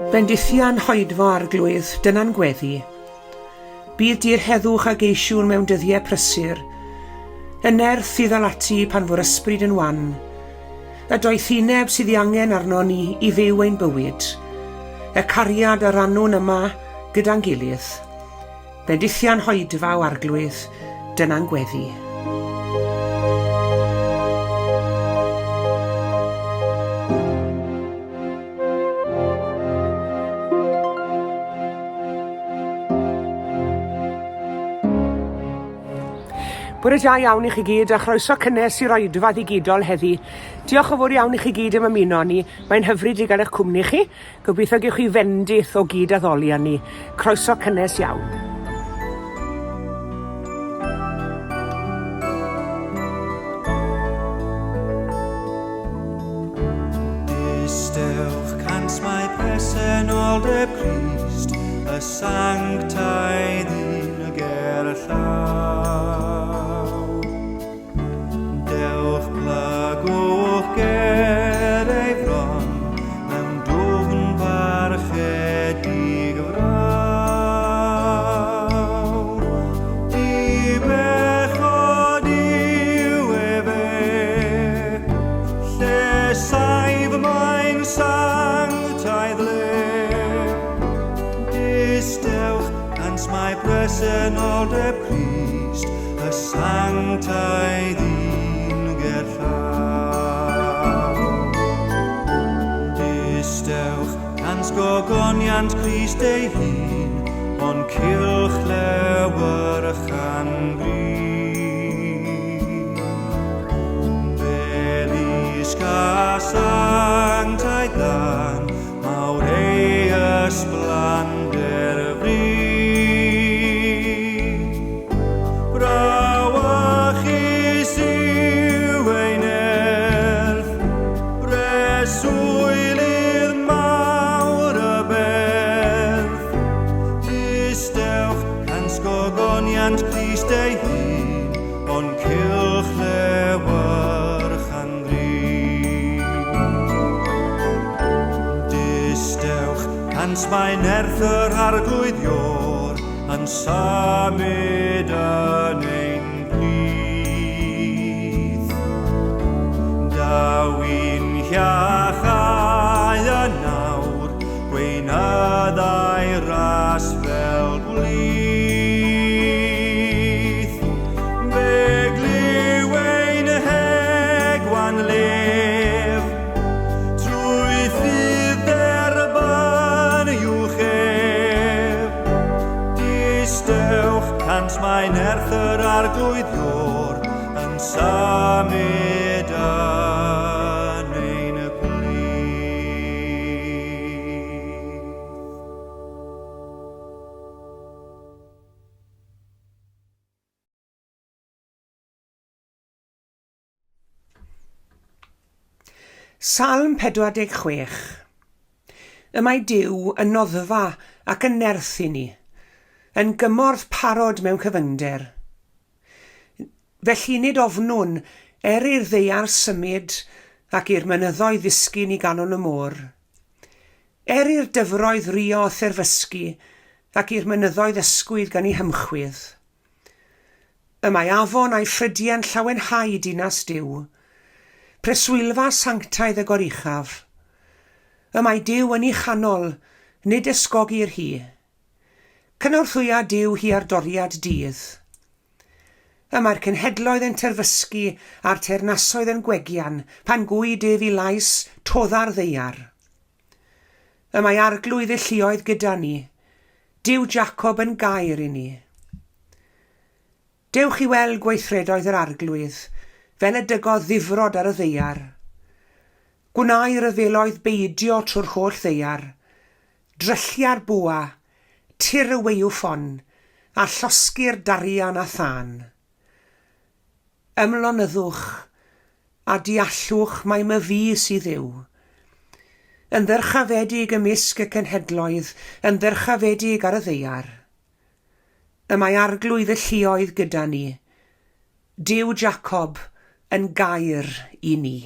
Bendithian hoedfo arglwydd, dyna'n gweddi. Bydd dir heddwch a geisiwn mewn dyddiau prysur, y nerth i ddal ati pan fod ysbryd yn wan, y doethineb sydd ei angen arno ni i fyw ein bywyd, y cariad a rannwn yma gyda'n gilydd. Bendithian hoedfaw arglwydd, dyna'n gweddi. Bore da iawn i chi gyd a chroeso cynnes i'r oedfa ddigidol heddi. Diolch yn fawr iawn i chi gyd am ymuno ni. Mae'n hyfryd i gael eich cwmni chi. Gobeithio gewch chi fendith o gyd addolion ni. Croeso cynnes iawn. Dysgwch cant mae presenoldeb Crist, y sanctaidd un y gerllaw. Dewch plygwch ger ei fron, mewn dwfn barchedig frawr. I bechod i'w efe, lle saif mae'n sanctaidd le. Dysgwch cant mae presenoldeb Crist, y sanctaidd un gerllaw. Dysgwch cant gogoniant Crist ei hun, ond cylch lewyrchan gryf. Belisga sanctaidd dan, mawr ei ysblander frith. Brawachus yw ei nerth, breswylydd mawr y berth. Dysgwch cant gogoniant Crist ei hun, ond cylch lewyrchan gryf. Dysgwch cant mae nerth yr arglwyddiwr yn symud yn ein plith. Daw un hiachau yn nawr, gweinyddau ras fel gwlyth. Fe glyw ein hegwan lef, trwy ffydd erban i'w chef. Dysgwch cant mae nerth yr arglwyddiwr yn symud yn ein plith. Salm 46. Y mae Dduw yn noddfa ac yn nerth i ni, yn gymorth parod mewn cyfyngder. Felly nid ofnwn i'r ddeiar symud ac i'r mynyddoedd ddisgyn i ganol y môr. I'r dyfroedd rio therfysgu ac i'r mynyddoedd ysgwydd gan ei hymchwydd. Y mae afon a'i ffrydiau'n llawenhau dinas Dduw. Preswylfa sanctaidd y goruchaf. Y mae Dduw yn ei chanol, nid ysgogir hi. Cynorthwya Dduw hi ar doriad dydd. Y mae'r cenhedloedd yn terfysgu a'r teyrnasoedd yn gwegian pan gwyd ef I lais todda'r ddeiar. Y mae arglwydd y lluoedd gyda ni, Dduw Jacob yn gair I ni. Dewch I weld gweithredoedd yr arglwydd, fel y dygodd ddifrod ar y ddeiar. Gwnair y feloedd beidio trwy'r holl ddeiar, dryllia'r bwa, tir y weiwffon, a llosgi'r darian a thân. Ymlonyddwch, a deallwch mae Myfi sydd Dduw. Yn ddyrchafedig ymysg y cenhedloedd, yn ddyrchafedig ar y ddaear. Y mae arglwydd y lluoedd gyda ni. Dduw Jacob yn gair i ni.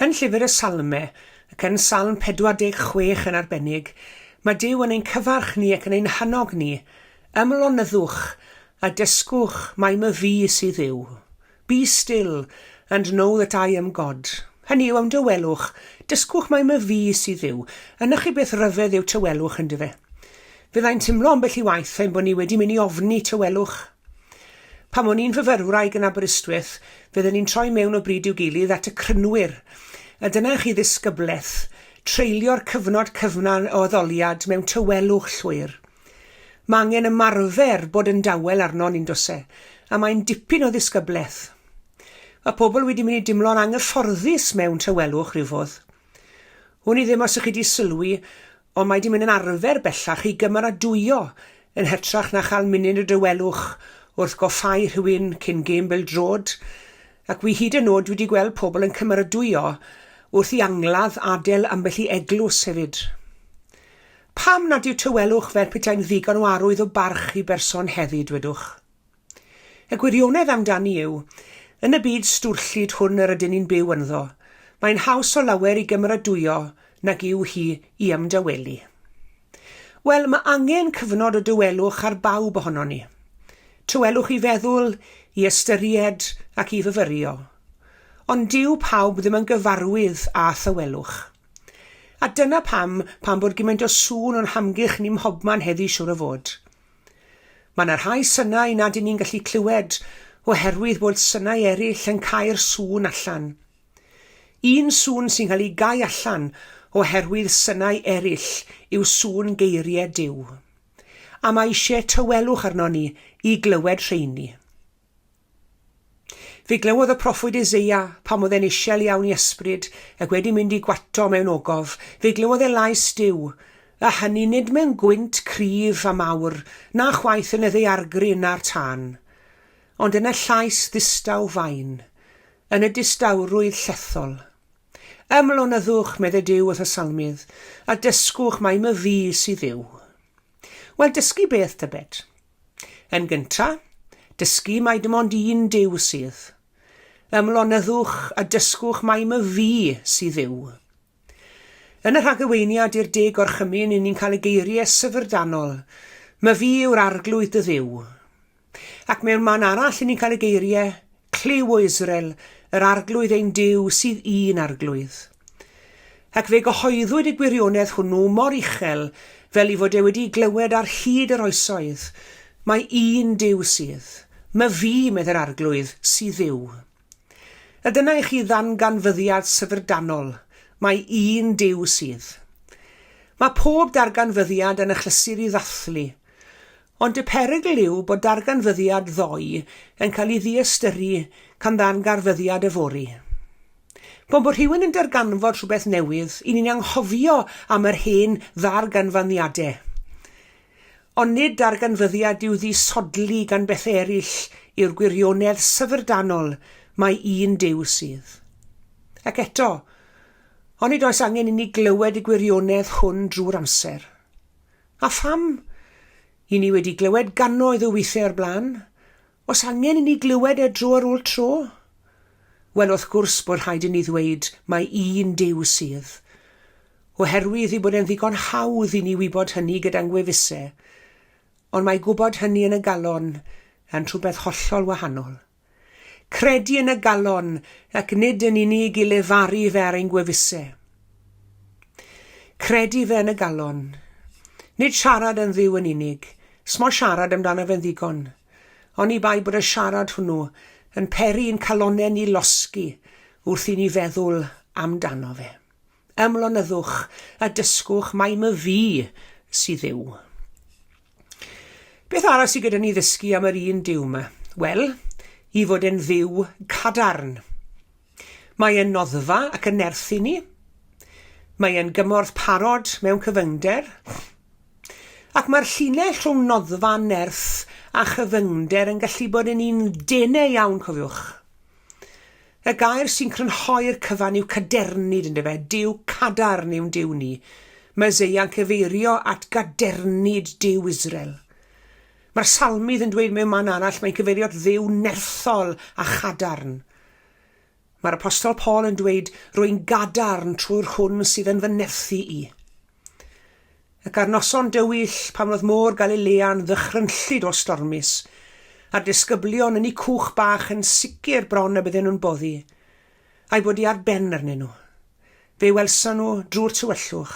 Yn llyfr y Salmau, ac yn Salm 46 yn arbennig, mae Duw yn ein cyfarch ni ac yn ein hannog ni. Ymlonyddwch a dysgwch mae Myfi sydd Dduw. Be still and know that I am God. Hynny yw am dywelwch, dysgwch mae Myfi sydd Dduw. Yna chi beth ryfedd yw tywelwch yn dyfe. Fyddai'n teimlo ambell i waith ein bod ni wedi mynd i ofni tywelwch. Pam o'n i'n fyfyrwraig yn Aberystwyth, fydden ni'n troi mewn o bryd i'w gilydd at y crynwyr. A dyna chi ddisgybleth, treulio'r cyfnod cyfnan o addoliad mewn tywelwch llwyr. Mae angen ymarfer bod yn dawel arno ni'n dose, a mae'n dipyn o ddisgybleth. Mae pobl wedi mynd i dimlo'n anghyfforddus mewn tywelwch rhyw fodd. Hwn i ddim os ych chi wedi sylwi, ond mae wedi mynd yn arfer bellach i gymeradwyo yn hytrach na chael munud y dywelwch wrth goffau rhywun cyn gêm bêl-droed, ac wi hyd yn oed wedi gweld pobl yn cymeradwyo wrth i angladd adael ambell i eglws hefyd. Pam nad yw tywelwch fel petai'n ddigon o arwydd o barch i berson heddi, dwedwch? Y gwirionedd amdani yw, yn y byd stwrllyd hwn yr ydyn ni'n byw ynddo, mae'n haws o lawer i gymeradwyo nag yw hi i ymdawelu. Wel, mae angen cyfnod o dywelwch ar bawb ohono ni. Tywelwch i feddwl, i ystyried ac i fyfyrio. Ond dyw pawb ddim yn gyfarwydd â thywelwch. A dyna pam bod gymaint o sŵn o'n hamgylch ni'n mhobman heddi siwr o fod. Mae yna rhai synau nad ni'n gallu clywed oherwydd bod synau eraill yn cael sŵn allan. Un sŵn sy'n cael ei gau allan oherwydd synau eraill yw sŵn geiriau Duw. A mae eisiau tywelwch arno ni i glywed rheini. Fe glywodd y proffwyd Eseia pam oedd e'n isiel iawn i ysbryd ac wedi mynd i gwato mewn ogof. Fe glywodd e lais Dduw, a hynny nid mewn gwynt cryf a mawr, na chwaith yn y ddaeargryn na'r tân, ond yn y llais ddistaw fain, yn y distawrwydd llethol. Ymlonyddwch, medde Dduw wrth y salmydd, a dysgwch mai Myfi sydd Dduw. Wel, dysgu beth tybed? Yn gynta, dysgu mai dim ond un Dduw sydd. Ymlonyddwch a dysgwch mai Myfi sydd Dduw. Yn y rhagweiniad i'r 10 gorchymyn, ni'n cael y geiriau syfrdanol. Myfi yw'r arglwydd y Dduw. Ac mewn man arall ni'n cael y geiriau Cliw o Israel, yr arglwydd ein Dduw sydd un arglwydd. Ac fe gyhoeddwyd y gwirionedd hwnnw mor uchel fel i fod e wedi glywed ar hyd yr oesoedd. Mae un Dduw sydd. Myfi, medde'r arglwydd, sydd Dduw. A dyna i chi ddanganfyddiad syfrdanol. Mae un Dduw sydd. Mae pob darganfyddiad yn achlysur i ddathlu, ond y perygl yw bod darganfyddiad ddoi yn cael ei ddiystyru can ddanganfyddiad yfori. Bod rhywun yn darganfod rhywbeth newydd, i ni'n anghofio am yr hen ddarganfyddiadau. Ond nid darganfyddiad yw ddisodli gan beth eraill i'r gwirionedd syfrdanol, mae un Dduw sydd. Ac eto, ond nid oes angen i ni glywed y gwirionedd hwn drwy'r amser. A pham? I ni wedi glywed gannoedd o weithiau o'r blaen? Os angen i ni glywed e dro ar ôl tro? Wel, wrth gwrs bod rhaid i ni ddweud mae un Dduw sydd. Oherwydd i bod e'n ddigon hawdd i ni wybod hynny gyda'n gwefusau, ond mae gwybod hynny yn y galon yn rhywbeth hollol wahanol. Credu yn y galon ac nid yn unig i lefaru fe ar ein gwefusau. Credu fe yn y galon. Nid siarad yn Dduw yn unig, smo siarad amdano fe'n ddigon, ond i bai bod y siarad hwnnw yn peri yn calonau ni losgu wrth i ni feddwl amdano fe. Ymlonyddwch a dysgwch mai Myfi sydd Dduw. Beth arall sydd gyda ni ddysgu am yr un Dduw yma? Wel, i fod yn Dduw cadarn. Mae e'n noddfa ac yn nerthu ni. Mae e'n gymorth parod mewn cyfyngder. Ac mae'r llinell rhwng noddfa, nerth a chyfyngder yn gallu bod yn un denau iawn, cofiwch. Y gair sy'n crynhoi'r cyfan yw cadernid, yn dyfe. Dduw cadarn yw'n Dduw ni. Mae Eseia'n cyfeirio at gadernid Dduw Israel. Mae'r salmydd yn dweud mewn man arall mae'n cyfeirio at Dduw nerthol a chadarn. Mae'r apostol Paul yn dweud rwy'n gadarn trwy'r hwn sydd yn fy nerthu i. Ac ar noson dywyll pan oedd môr Galilea'n ddychrynllid o stormus, a'r disgyblion yn ei cwch bach yn sicr bron y bydden nhw'n boddi, a'i bod i ar ben arnyn nhw. Fe welson nhw drwy'r tywyllwch,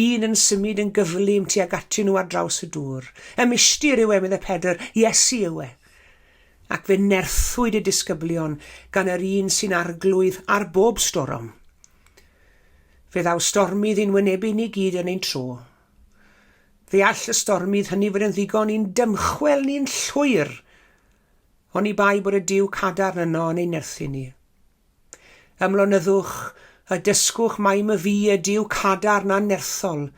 un yn symud yn gyflym tuag atyn nhw ar draws y dŵr. Mistir yw e, medde Pedr, Iesu yw e. Ac fe nerthwyd y disgyblion gan yr un sy'n arglwydd ar bob storom. Fe ddaw stormydd i'n wynebu ni gyd yn ein tro. Fe all y stormydd hynny fod yn ddigon i'n dymchwel ni'n llwyr, ond i bai bod y Dduw cadarn yno yn ein nerthu ni. Ymlonyddwch a dysgwch mai Myfi y Dduw cadarn a nerthol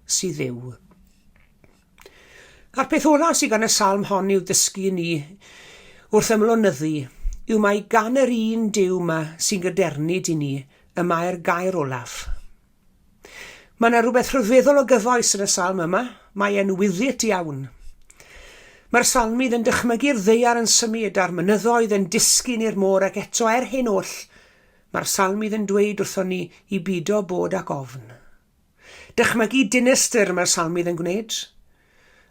sydd Dduw. A'r peth ola sydd gan y salm hon yw dysgu ni wrth ymlonyddu yw mai gan yr un Dduw yma sy'n gadernid i ni y mae'r gair olaf. Mae yna rhywbeth rhyfeddol o gyfoes yn y salm yma, mae e'n wyddit iawn. Mae'r salmydd yn dychmygu'r ddaear yn symud a'r mynyddoedd yn disgyn i'r môr ac eto hyn oll, mae'r salmydd yn dweud wrthon ni i bido bod ac ofn. Dychmygu dinistyr mae'r salmydd yn gwneud.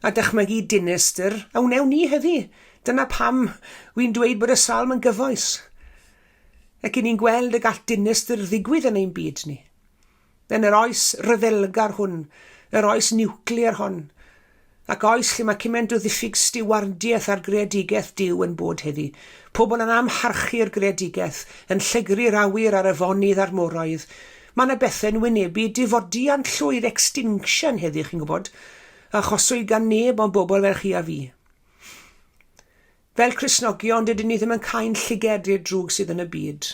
A dychmygu dinistyr a wnewn ni heddi. Dyna pam wy'n dweud bod y salm yn gyfoes. Ac i ni'n gweld y gall dinistyr ddigwydd yn ein byd ni. Yn yr oes ryfelgar hwn, yr oes niwclear hon, ac oes lle mae cymaint o ddiffyg stiwardiaeth ar greadigaeth Dduw yn bod heddi. Pobl yn amharchu'r greadigaeth, yn llygru'r awyr ar afonydd a'r moroedd. Mae yna bethau'n wynebu difodiant llwyr extinction heddi, chi'n gwybod, a choswyd gan neb o'n bobl fel chi a fi. Fel Cristnogion, dydyn ni ddim yn cael llyged i'r drwg sydd yn y byd.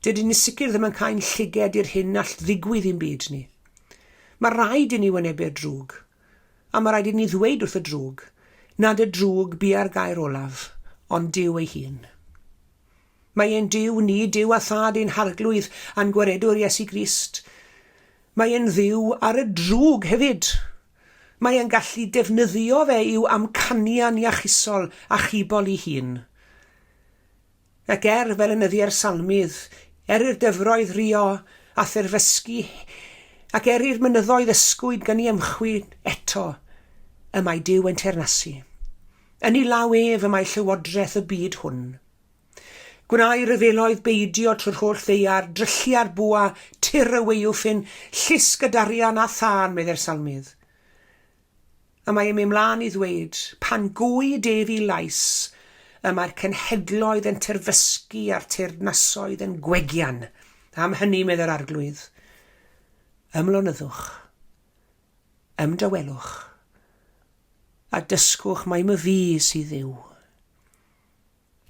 Dydyn ni sicr ddim yn cael llyged i'r hyn all ddigwydd i'n byd ni. Mae rhaid i ni wynebu'r drwg, a mae rhaid i ni ddweud wrth y drwg, nad y drwg bu ar gair olaf, ond Duw ei hun. Mae e'n Duw ni, Duw a thad ein harglwydd a'n gwaredwr Iesu Grist. Mae e'n Dduw ar y drwg hefyd. Mae e'n gallu defnyddio fe i'w amcanian iachusol a chibol ei hun. Ac fel ynyddi'r salmydd, i'r dyfroedd rio a therfysgu, ac i'r mynyddoedd ysgwyd gan i ymchwil eto, y mae Duw yn teyrnasu. Yn ei law ef y mae llywodraeth y byd hwn. Gwna'i ryfeloedd beidio trwy'r holl ddeiar, dryllia'r bwa, tir y weiwffyn, llusg y darian a thân, medde'r salmydd. A mae e'n mynd mlaen i ddweud, pan gwyd ef i lais, y mae'r cenhedloedd yn terfysgu a'r teyrnasoedd yn gwegian. Am hynny, medde'r arglwydd. Ymlonyddwch, ymdawelwch, a dysgwch mae Myfi sydd Dduw.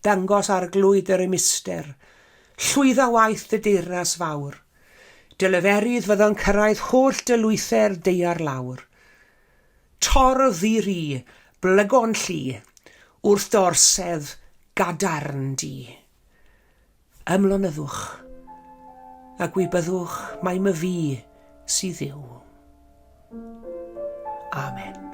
Dangos arglwydd yr ymyster, llwydda waith dy deyrnas fawr. Dyleferydd fydda'n cyrraedd holl dylwyther deiar lawr. Torf ddiri, blygon llu, wrth dorsedd gadarn di. Ymlonyddwch, a gwybyddwch mae Myfi sydd Dduw. Amen.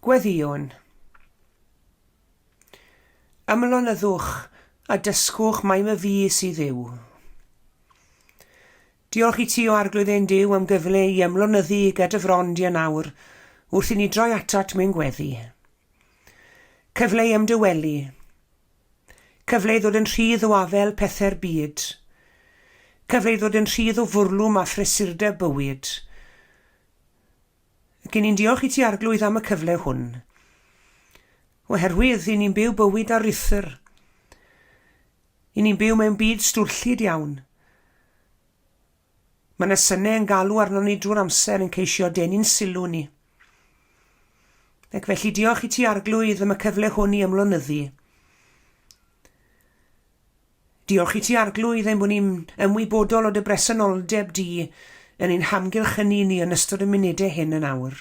Gweddion. Ymlonyddwch a dysgwch mae Myfi sydd Dduw. Diolch i ti o arglwydd ein Dduw am gyfle i ymlonyddu gyda frond i nawr wrth i ni droi atat mewn gweddi. Cyfle i ymdywelu. Cyfle i ddod yn rhydd o afel pethau'r byd. Cyfle i ddod yn rhydd o fwrlwm a phrysurdeb bywyd. Cyn i'n diolch i ti arglwydd am y cyfle hwn. Oherwydd i ni'n byw bywyd ar rythr. I ni'n byw mewn byd stwrllyd iawn. Mae yna synau yn galw arno ni drwy'r amser yn ceisio denu'n sylw ni. Ac felly diolch i ti arglwydd am y cyfle hwn i ymlonyddu. Diolch i ti arglwydd am bod ni'n ymwybodol o dy bresenoldeb di yn ein hamgylch yn ni yn ystod y munudau hyn yn awr.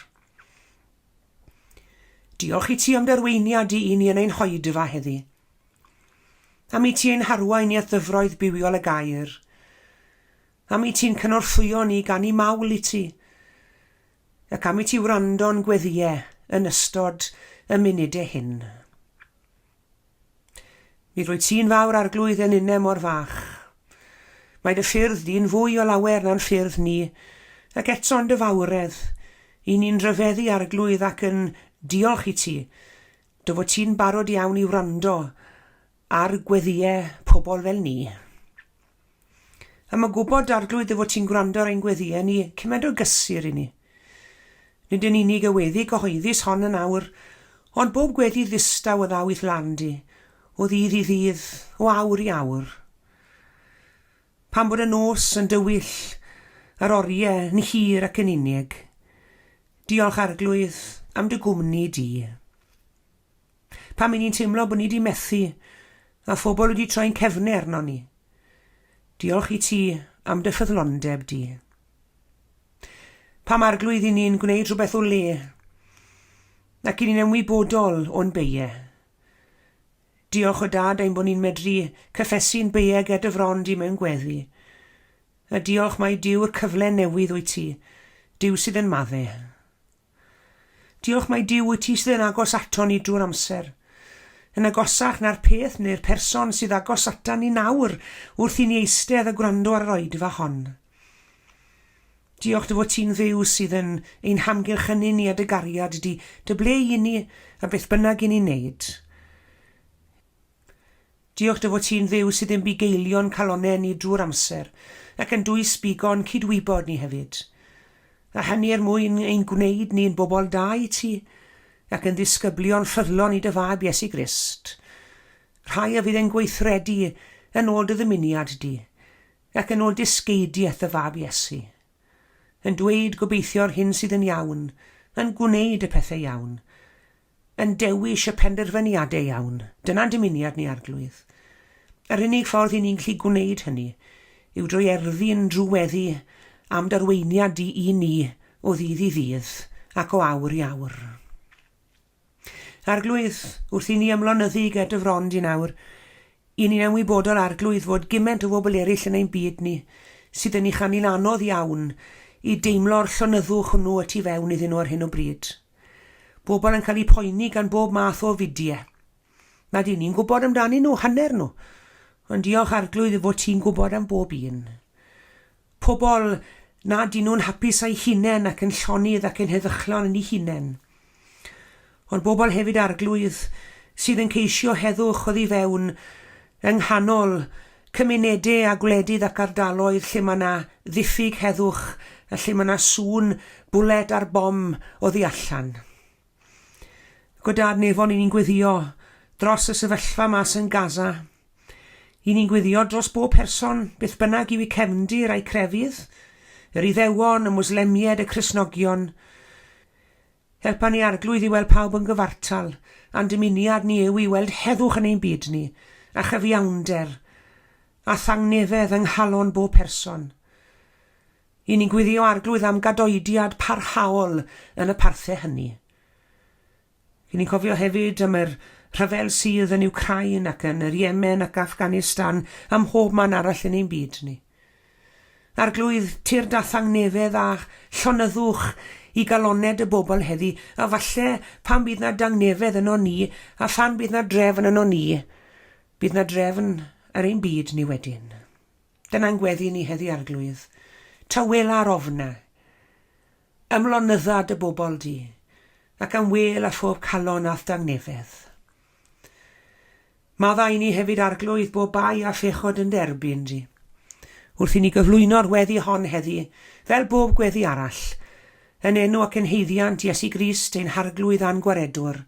Diolch i ti am derweiniad i ni yn ein hoedfa heddi. Am i ti ein harwain i at ddyfroedd bywiol y gair. Am i ti'n cynorthwyo ni gan i mawl i ti. Ac am i ti wrando'n gweddiau yn ystod y munudau hyn. Mi rwy ti'n fawr arglwydd yn unau mor fach. Mae dy ffyrdd di'n fwy o lawer na'n ffyrdd ni, ac eto'n dy fawredd, i ni'n rhyfeddu arglwydd ac yn diolch i ti, dy fod ti'n barod iawn i wrando ar gweddiau pobl fel ni. A mae gwybod arglwydd dy fod ti'n gwrando ar ein gweddiau ni cymaint o gysur i ni. Nid yn unig y weddi gyhoeddus hon yn awr, ond bob gweddi ddistaw o ddawydd landi, o ddydd i ddydd, o awr i awr. Pan bod y nos yn dywyll, ar oriau yn hir ac yn unig, diolch arglwydd am dy gwmni di. Pan ni'n teimlo bod ni wedi methu, a phobl wedi troi'n cefnau arno ni, diolch i ti am dy ffyddlondeb di. Pam arglwydd i ni'n gwneud rhywbeth o le, ac i ni'n ymwybodol o'n beiau. Diolch o dad ein bod ni'n medru cyffesu'n beiau gyda frond i mewn gweddi. A diolch mae Dduw'r cyfle newydd wyt ti, Dduw sydd yn maddau. Diolch mae Dduw wyt ti sydd yn agos ato ni drwy'r amser, yn agosach na'r peth neu'r person sydd agos ata ni nawr wrth i ni eistedd a gwrando ar yr oedfa hon. Diolch dy fod ti'n dduw sydd yn ein hamgylch yn ni a dy gariad di, dy ble i ni a beth bynnag i ni'n neud. Diolch dy fod ti'n dduw sydd yn bugeilion calonau ni drwy'r amser ac yn dwys bigon cydwybod ni hefyd. A hynny mwyn ein gwneud ni'n bobl da i ti ac yn ddisgyblion ffyddlon i dy fab Iesu Grist. Rhai a fydd yn gweithredu yn ôl dy ddymuniad di ac yn ôl disgeidiaeth y fab Iesu. Yn dweud gobeithio'r hyn sydd yn iawn, yn gwneud y pethau iawn, yn dewis y penderfyniadau iawn. Dyna'n dymuniad ni arglwydd. Yr unig ffordd i ni'n gallu gwneud hynny yw drwy erddi'n drweddu am darweiniad i ni o ddydd i ddydd ac o awr i awr. Arglwydd, wrth i ni ymlonyddu gyda frond i nawr, i ni'n ymwybodol arglwydd fod gymaint o bobl eraill yn ein byd ni sydd yn eich anu'n anodd iawn i deimlo'r llonyddwch hwnnw y tu fewn iddyn nhw ar hyn o bryd. Bobl yn cael eu poeni gan bob math o fidiau. Nad i ni'n gwybod amdani nhw, hanner nhw, ond diolch arglwydd fod ti'n gwybod am bob un. Pobl nad i nhw'n hapus â'i hunain ac yn llonydd ac yn heddychlon yn ei hunain. Ond bobl hefyd arglwydd sydd yn ceisio heddwch oddi fewn yng nghanol cymunedau a gwledydd ac ardaloedd lle mae yna ddiffyg heddwch a lle mae yna sŵn bwled ar bom oddi allan. Godad nefon i ni'n gweddio dros y sefyllfa mas yn Gaza. I ni'n gweddio dros bob person beth bynnag i'w cefndir a'i crefydd, yr Iddewon, y Mwslemiaid, y Cristnogion. Helpa ni arglwydd i weld pawb yn gyfartal, a'n dymuniad ni yw i weld heddwch yn ein byd ni, a chyfiawnder, a thangnefedd yng nghalon bob person. I ni'n gweddio arglwydd am gadoediad parhaol yn y parthau hynny. I ni'n cofio hefyd am yr rhyfel sydd yn Wcrain ac yn yr Iemen ac Afghanistan am hob man arall yn ein byd ni. Arglwydd tirdathang nefedd a llonyddwch i galoned y bobl heddi, a falle pan bydd na dangnefedd yno ni, a phan bydd na drefn yno ni, bydd na drefn ar ein byd ni wedyn. Dyna'n gweddi ni heddi Arglwydd. Tawela'r ofna. Ymlonyddad y bobl di, ac am wel a phob calon ath dangnefedd. Maddau ni hefyd Arglwydd bo bai a phechod yn derbyn di. Wrth i ni gyflwyno'r weddi hon heddi, fel bob gweddi arall, yn enw ac yn heiddiant Iesu Grist ein harglwydd a'n gwaredwr,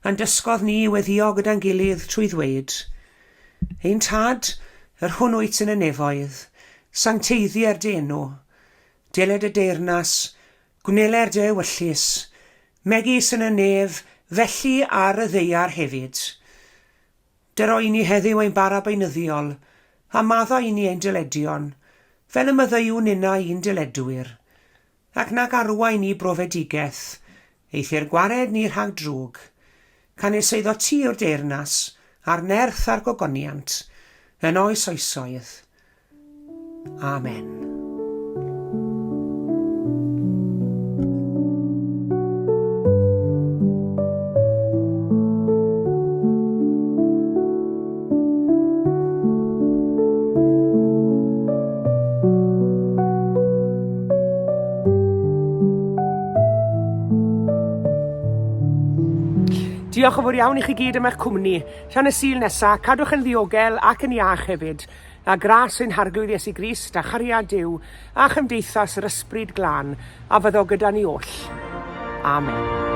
a'n dysgodd ni weddio gyda'n gilydd trwy ddweud, ein tad, yr hwn wyt yn y nefoedd, sancteiddiau'r dy enw, deled y deyrnas, gwneler dy ewyllus, megis yn y nef, felly ar y ddeiar hefyd. Dyroi ni heddiw ein bara beinyddiol, a maddau ni ein dyledion, fel y myddaiwn yna i'n dyledwyr, ac nag arwain ni brofedigaeth, eithyr gwared ni rhag drwg, canes eiddo ti o'r deyrnas, a'r nerth a'r gogoniant, yn oes oesoedd. Amen. Diolch yn fawr iawn i chi gyd am eich cwmni. Tan y Sul nesaf, cadwch yn ddiogel ac yn iach hefyd. A gras ein harglwydd Iesu Grist a chariad Dduw a chymdeithas yr ysbryd glân a fyddo gyda ni oll. Amen. Amen.